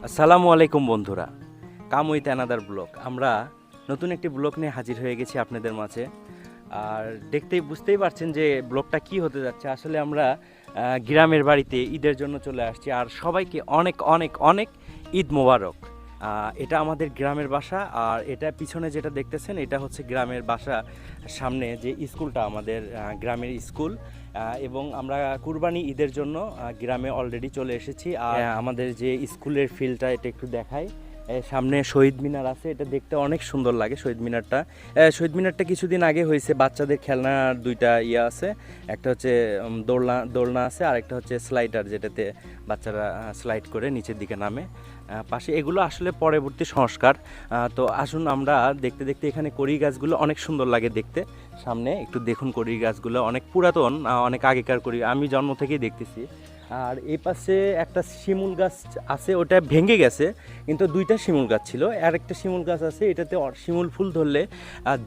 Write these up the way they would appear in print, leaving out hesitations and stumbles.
আসসালামু আলাইকুম বন্ধুরা, কাম উইথ অ্যানাদার ব্লগ। আমরা নতুন একটি ব্লগ নিয়ে হাজির হয়ে গেছি আপনাদের মাঝে। আর বুঝতেই পারছেন যে ব্লগটা কি হতে যাচ্ছে। আসলে আমরা গ্রামের বাড়িতে ঈদের জন্য চলে আসছি। আর সবাইকে অনেক অনেক অনেক ঈদ মোবারক। এটা আমাদের গ্রামের বাসা, আর এটা পিছনে যেটা দেখতেছেন এটা হচ্ছে গ্রামের বাসা। সামনে যে স্কুলটা আমাদের গ্রামের স্কুল, এবং আমরা কুরবানি ঈদের জন্য গ্রামে অলরেডি চলে এসেছি। আর আমাদের যে স্কুলের ফিল্ডটা এটা একটু দেখাই। সামনে শহীদ মিনার আছে, এটা দেখতে অনেক সুন্দর লাগে শহীদ মিনারটা কিছুদিন আগে হয়েছে। বাচ্চাদের খেলনার দুইটা আছে, একটা হচ্ছে দোলনা আছে, আর একটা হচ্ছে স্লাইডার, যেটাতে বাচ্চারা স্লাইড করে নিচের দিকে নামে। পাশে এগুলো আসলে পরবর্তী সংস্কার। তো আসুন আমরা দেখতে দেখতে এখানে কড়ি গাছগুলো অনেক সুন্দর লাগে দেখতে। সামনে একটু দেখুন, কড়ি গাছগুলো অনেক পুরাতন, অনেক আগেকার কড়ি, আমি জন্ম থেকেই দেখতেছি। আর এই পাশে একটা শিমুল গাছ আছে, ওটা ভেঙে গেছে, কিন্তু দুইটা শিমুল গাছ ছিল। আর একটা শিমুল গাছ আছে, এটাতে শিমুল ফুল ধরলে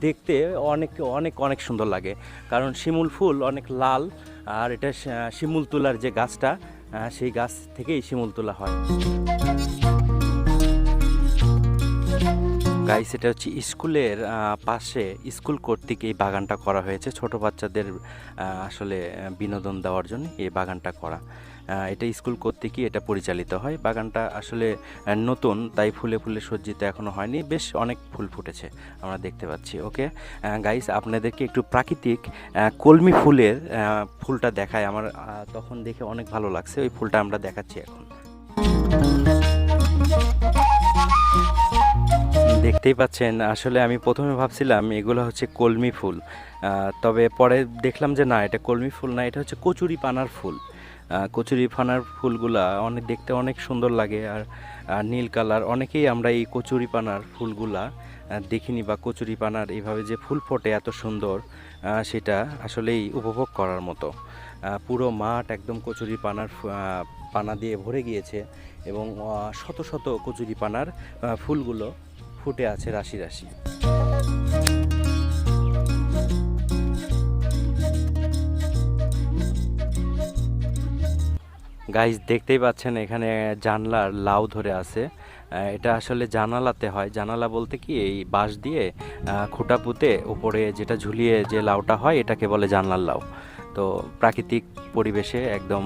দেখতে অনেক অনেক অনেক সুন্দর লাগে, কারণ শিমুল ফুল অনেক লাল। আর এটা শিমুল তোলার যে গাছটা, সেই গাছ থেকেই শিমুল তোলা হয়। গাইস, এটা হচ্ছে স্কুলের পাশে স্কুল কর্তৃক এই বাগানটা করা হয়েছে। ছোট বাচ্চাদের আসলে বিনোদন দেওয়ার জন্য এই বাগানটা করা। এটা স্কুল কর্তৃকই এটা পরিচালিত হয়। বাগানটা আসলে নতুন, তাই ফুলে ফুলে সজ্জিত এখনও হয়নি, বেশ অনেক ফুল ফুটেছে আমরা দেখতে পাচ্ছি। ওকে গাইস, আপনাদেরকে একটু প্রাকৃতিক কলমি ফুলের ফুলটা দেখায়। আমার তখন দেখে অনেক ভালো লাগছে, ওই ফুলটা আমরা দেখাচ্ছি এখন। দেখতেই পাচ্ছেন, আসলে আমি প্রথমে ভাবছিলাম এগুলো হচ্ছে কলমি ফুল, তবে পরে দেখলাম যে না, এটা কলমি ফুল না, এটা হচ্ছে কচুরি পানার ফুল। কচুরি পানার ফুলগুলা দেখতে অনেক সুন্দর লাগে, আর নীল কালার। অনেকেই আমরা এই কচুরি পানার ফুলগুলা দেখিনি, বা কচুরি পানার এইভাবে যে ফুল ফোটে এত সুন্দর, সেটা আসলেই উপভোগ করার মতো। পুরো মাঠ একদম কচুরি পানা দিয়ে ভরে গিয়েছে, এবং শত শত কচুরি পানার ফুলগুলো ফুটে আছে রাশি রাশি। গাইস, দেখতেই পাচ্ছেন এখানে জানলার লাউ ধরে আছে। এটা আসলে জানালাতে হয়। জানালা বলতে কি, এই বাঁশ দিয়ে খুঁটা পুঁতে উপরে যেটা ঝুলিয়ে যে লাউটা হয়, এটাকে বলে জানলার লাউ। তো প্রাকৃতিক পরিবেশে একদম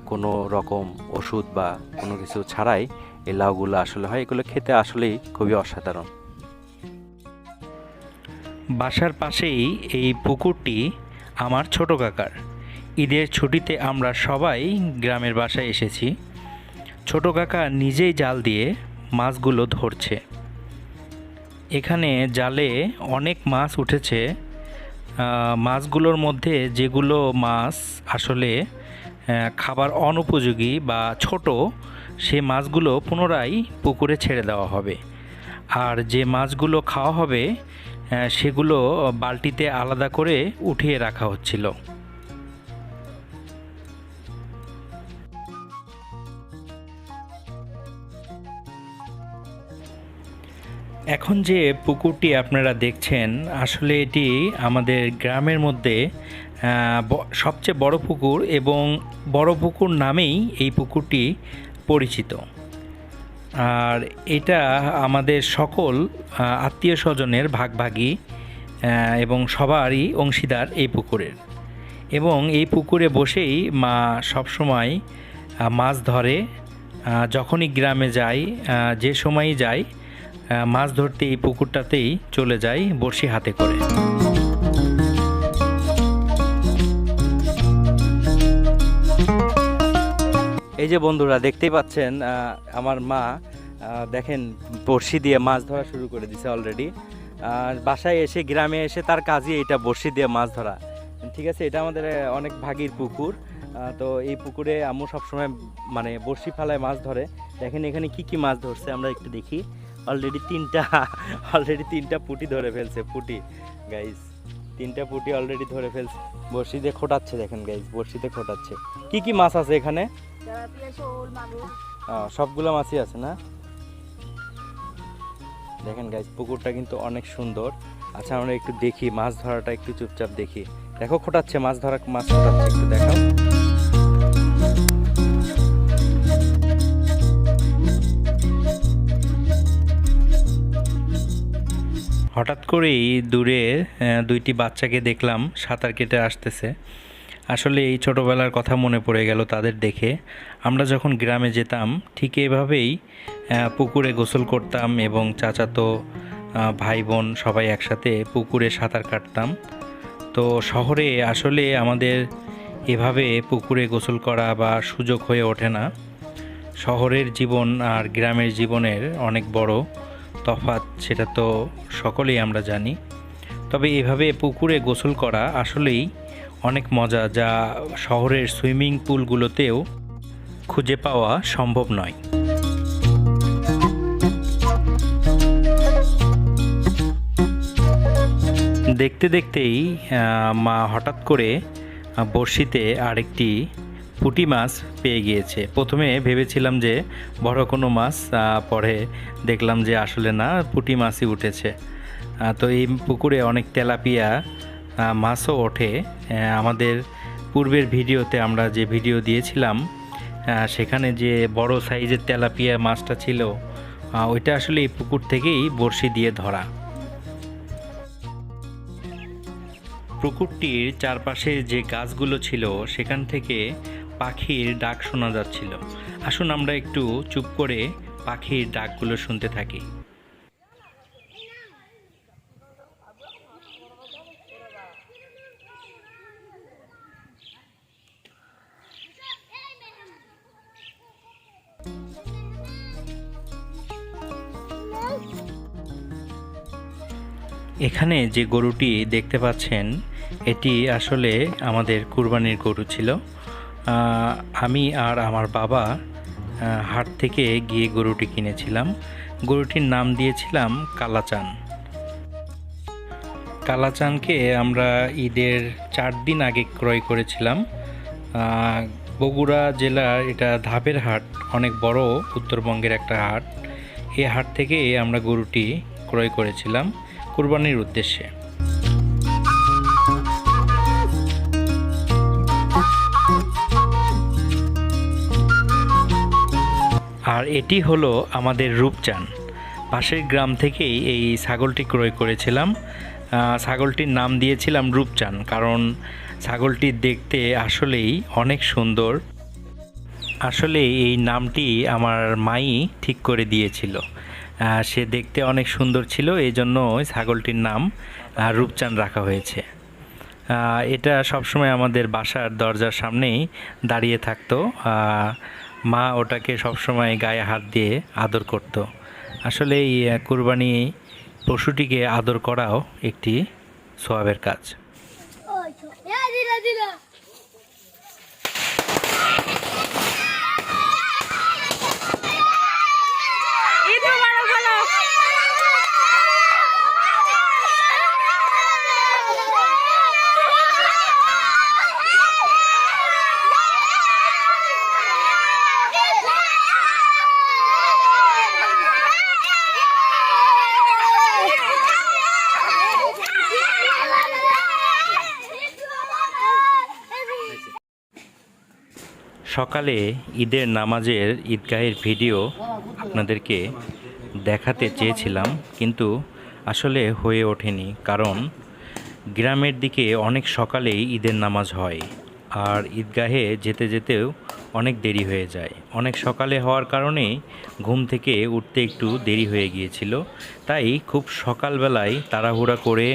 কোনো রকম ওষুধ বা কোনো কিছু ছাড়াই এই লাউগুলো আসলে হয়। এগুলো খেতে আসলেই খুবই অসাধারণ। বাসার পাশেই এই পুকুরটি আমার ছোট কাকার। ঈদের ছুটিতে আমরা সবাই গ্রামের বাসায় এসেছি। ছোট কাকা নিজেই জাল দিয়ে মাছগুলো ধরছে। এখানে জালে অনেক মাছ উঠেছে। মাছগুলোর মধ্যে যেগুলো মাছ আসলে খাবার অনুপযোগী বা ছোট, সে মাছগুলো পুনরায় পুকুরে ছেড়ে দেওয়া হবে। আর যে মাছগুলো খাওয়া হবে সেগুলো বালতিতে আলাদা করে উঠিয়ে রাখা হচ্ছিল। এখন যে পুকুরটি আপনারা দেখছেন, আসলে এটি আমাদের গ্রামের মধ্যে সবচেয়ে বড় পুকুর, এবং বড় পুকুর নামেই এই পুকুরটি পরিচিত। আর এটা আমাদের সকল আত্মীয় স্বজনের ভাগভাগী, এবং সবারই অংশীদার এই পুকুরের। এবং এই পুকুরে বসেই মা সবসময় মাছ ধরে। যখনই গ্রামে যাই, যে সময়ই যাই, মাছ ধরতে এই পুকুরটাতেই চলে যাই বড়শি হাতে করে। এই যে বন্ধুরা দেখতেই পাচ্ছেন, আমার মা দেখেন বড়শি দিয়ে মাছ ধরা শুরু করে দিছে অলরেডি। আর বাসায় এসে, গ্রামে এসে তার কাজই এটা, বড়শি দিয়ে মাছ ধরা। ঠিক আছে, এটা আমাদের অনেক ভাগীর পুকুর। তো এই পুকুরে আম্মু সবসময় বড়শি ফালায় মাছ ধরে। দেখেন এখানে কি কি মাছ ধরছে, আমরা একটু দেখি। অলরেডি তিনটা পুঁটি ধরে ফেলছে। পুঁটি গাইস, 3টা পুঁটি অলরেডি ধরে ফেলছে। বড়শি দিয়ে খোটাচ্ছে, দেখেন গাইস, বড়শিতে খোটাচ্ছে। কি কি মাছ আছে এখানে? সবগুলো মাছই আছে না? দেখেন গাইস, পুকুরটা কিন্তু অনেক সুন্দর। আচ্ছা, আমরা একটু দেখি মাছ ধরাটা, একটু চুপচাপ দেখি। দেখো খোটাচ্ছে, মাছ খোটাচ্ছে, একটু দেখাও। হঠাৎ করেই দূরে দুইটি বাচ্চাকে দেখলাম সাঁতার কেটে আসতেছে। আসলে এই ছোটোবেলার কথা মনে পড়ে গেল তাদের দেখে। আমরা যখন গ্রামে যেতাম ঠিক এভাবেই পুকুরে গোসল করতাম এবং চাচাতো ভাই বোন সবাই একসাথে পুকুরে সাঁতার কাটতাম। তো শহরে আসলে আমাদের এভাবে পুকুরে গোসল করা বা সুযোগ হয়ে ওঠে না। শহরের জীবন আর গ্রামের জীবনের অনেক বড় তফাৎ, সেটা তো সকলেই আমরা জানি। তবে এভাবে পুকুরে গোসল করা আসলেই অনেক মজা, যা শহরের সুইমিং পুলগুলোতেও খুঁজে পাওয়া সম্ভব নয়। দেখতে দেখতেই মা হঠাৎ করে বড়শিতে আরেকটি পুঁটি মাছ পেয়ে গিয়েছে। প্রথমে ভেবেছিলাম যে বড় কোনো মাছ, পরে দেখলাম যে আসলে না, পুঁটি মাছই উঠেছে। তো এই পুকুরে অনেক তেলাপিয়া মাছও ওঠে। আমাদের পূর্বের ভিডিওতে আমরা যে ভিডিও দিয়েছিলাম সেখানে যে বড় সাইজের তেলাপিয়া মাছটা ছিল, ওইটা আসলে এই পুকুর থেকেই বড়শি দিয়ে ধরা। পুকুরটির চারপাশে যে গাছগুলো ছিল সেখান থেকে পাখির ডাক শোনা যাচ্ছিল। আসুন আমরা একটু চুপ করে পাখির ডাকগুলো শুনতে থাকি। এখানে যে গরুটি দেখতে পাচ্ছেন এটি আসলে আমাদের কুরবানির গরু ছিল। আমি আর আমার বাবা হাট থেকে গিয়ে গরুটি কিনেছিলাম। গরুটির নাম দিয়েছিলাম কালাচান। কালাচানকে আমরা ঈদের 4 দিন আগে ক্রয় করেছিলাম। বগুড়া জেলার এটা ধাপের হাট, অনেক বড় উত্তরবঙ্গের একটা হাট। এই হাট থেকে আমরা গরুটি ক্রয় করেছিলাম কুরবানির উদ্দেশ্যে। আর এটি হলো আমাদের রূপচান। পাশের গ্রাম থেকেই এই ছাগলটি ক্রয় করেছিলাম। ছাগলটির নাম দিয়েছিলাম রূপচান, কারণ ছাগলটি দেখতে আসলেই অনেক সুন্দর। আসলে এই নামটি আমার মাই ঠিক করে দিয়েছিল। সে দেখতে অনেক সুন্দর ছিল, এই জন্য ছাগলটির নাম রূপচান রাখা হয়েছে। এটা সবসময় আমাদের বাসার দরজার সামনেই দাঁড়িয়ে থাকতো। মা ওটাকে সবসময় গায়ে হাত দিয়ে আদর করত। আসলে এই কুরবানি পশুটিকে আদর করাও একটি সওয়াবের কাজ। সকালে ঈদের নামাজের ঈদগাহের ভিডিও আপনাদেরকে দেখাতে চেয়েছিলাম, কিন্তু আসলে হয়ে ওঠেনি, কারণ গ্রামের দিকে অনেক সকালেই ঈদের নামাজ হয় আর ঈদগাহে যেতে যেতেও অনেক দেরি হয়ে যায়। অনেক সকালে হওয়ার কারণে ঘুম থেকে উঠতে একটু দেরি হয়ে গিয়েছিল, তাই খুব সকালবেলায় তাড়াহুড়া করে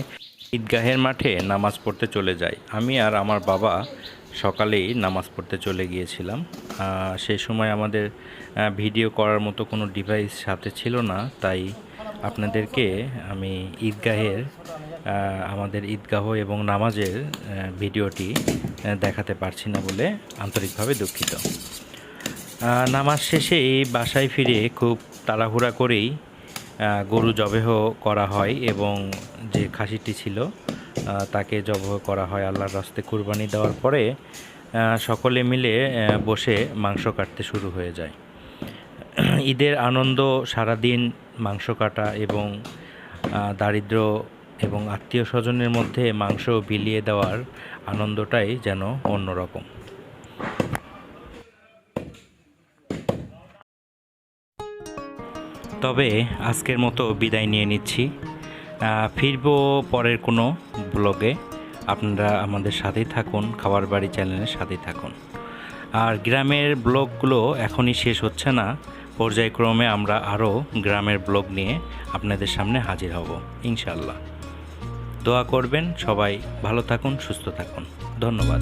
ঈদগাহের মাঠে নামাজ পড়তে চলে যাই। আমি আর আমার বাবা সকালেই নামাজ পড়তে চলে গিয়েছিলাম। সেই সময় আমাদের ভিডিও করার মতো কোনো ডিভাইস সাথে ছিল না, তাই আপনাদেরকে আমি ঈদগাহের আমাদের ঈদগাহ এবং নামাজের ভিডিওটি দেখাতে পারছি না বলে আন্তরিকভাবে দুঃখিত। নামাজ শেষেই বাসায় ফিরে খুব তাড়াহুড়া করেই গরু জবেহ করা হয় এবং যে খাসিটি ছিল তাকে জবহ করা হয় আল্লাহর রাস্তায় কুরবানি দেওয়ার পরে। সকলে মিলে বসে মাংস কাটতে শুরু হয়ে যায়। ঈদের আনন্দ সারাদিন মাংস কাটা এবং দারিদ্র এবং আত্মীয় স্বজনের মধ্যে মাংস বিলিয়ে দেওয়ার আনন্দটাই যেন অন্যরকম। তবে আজকের মতো বিদায় নিয়ে নিচ্ছি। ফিরবো পরের কোনো ব্লগে। আপনারা আমাদের সাথেই থাকুন, খাবার বাড়ি চ্যানেলের সাথেই থাকুন। আর গ্রামের ব্লগগুলো এখনই শেষ হচ্ছে না, পর্যায়ক্রমে আমরা আরও গ্রামের ব্লগ নিয়ে আপনাদের সামনে হাজির হব ইনশাল্লাহ। দোয়া করবেন, সবাই ভালো থাকুন, সুস্থ থাকুন। ধন্যবাদ।